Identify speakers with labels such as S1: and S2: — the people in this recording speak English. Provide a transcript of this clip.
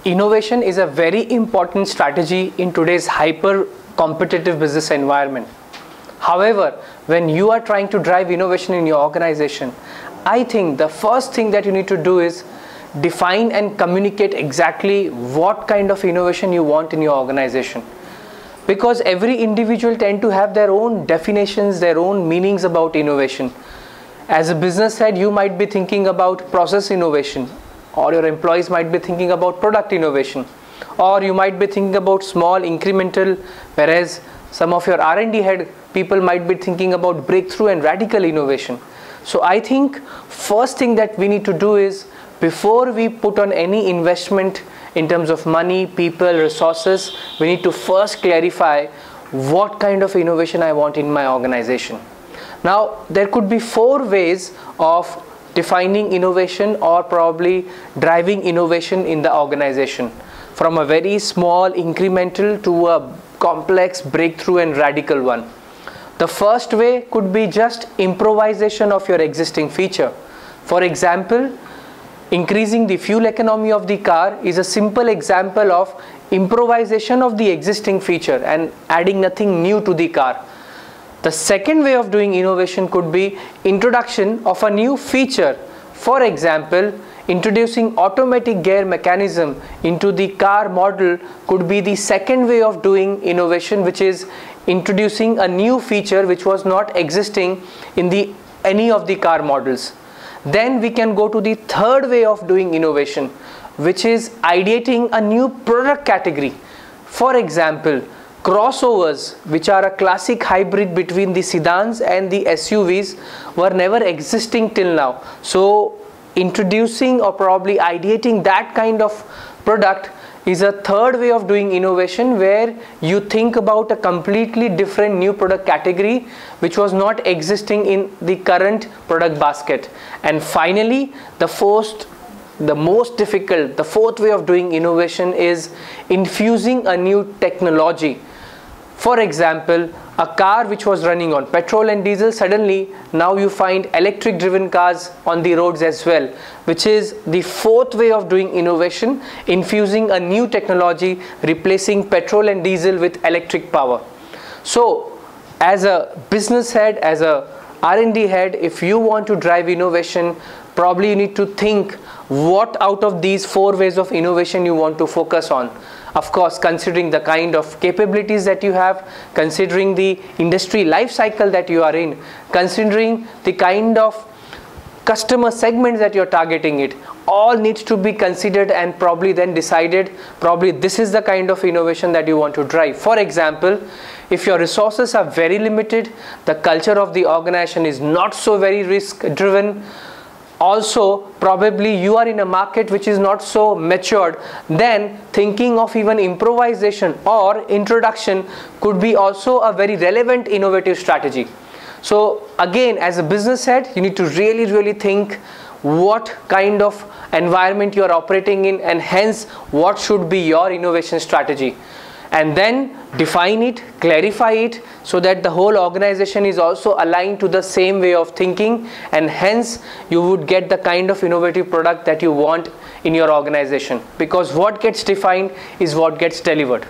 S1: Innovation is a very important strategy in today's hyper competitive business environment. However, when you are trying to drive innovation in your organization, I think the first thing that you need to do is define and communicate exactly what kind of innovation you want in your organization. Because every individual tend to have their own definitions, their own meanings about innovation. As a business head, you might be thinking about process innovation, or your employees might be thinking about product innovation, or you might be thinking about small incremental, whereas some of your R&D head people might be thinking about breakthrough and radical innovation. So I think first thing that we need to do is, before we put on any investment in terms of money, people, resources, we need to first clarify what kind of innovation I want in my organization. Now, there could be 4 ways of defining innovation or probably driving innovation in the organization, from a very small incremental to a complex breakthrough and radical one. The first way could be just improvisation of your existing feature. For example, increasing the fuel economy of the car is a simple example of improvisation of the existing feature and adding nothing new to the car. The second way of doing innovation could be introduction of a new feature. For example, introducing automatic gear mechanism into the car model could be the second way of doing innovation, which is introducing a new feature which was not existing in any of the car models. Then we can go to the third way of doing innovation, which is ideating a new product category. For example, crossovers, which are a classic hybrid between the sedans and the SUVs, were never existing till now. So introducing or probably ideating that kind of product is a third way of doing innovation, where you think about a completely different new product category which was not existing in the current product basket. And finally, the fourth way of doing innovation is infusing a new technology. For example, a car which was running on petrol and diesel, suddenly now you find electric driven cars on the roads as well, which is the fourth way of doing innovation, infusing a new technology, replacing petrol and diesel with electric power. So as a business head, as a R&D head, if you want to drive innovation, probably you need to think what out of these 4 ways of innovation you want to focus on. Of course, considering the kind of capabilities that you have, considering the industry life cycle that you are in, considering the kind of customer segments that you're targeting, it all needs to be considered and probably then decided, probably this is the kind of innovation that you want to drive. For example, if your resources are very limited, the culture of the organization is not so very risk driven, also probably you are in a market which is not so matured, then thinking of even improvisation or introduction could be also a very relevant innovative strategy. So again, as a business head, you need to really think what kind of environment you are operating in, and hence what should be your innovation strategy, and then define it, clarify it, so that the whole organization is also aligned to the same way of thinking, and hence you would get the kind of innovative product that you want in your organization, because what gets defined is what gets delivered.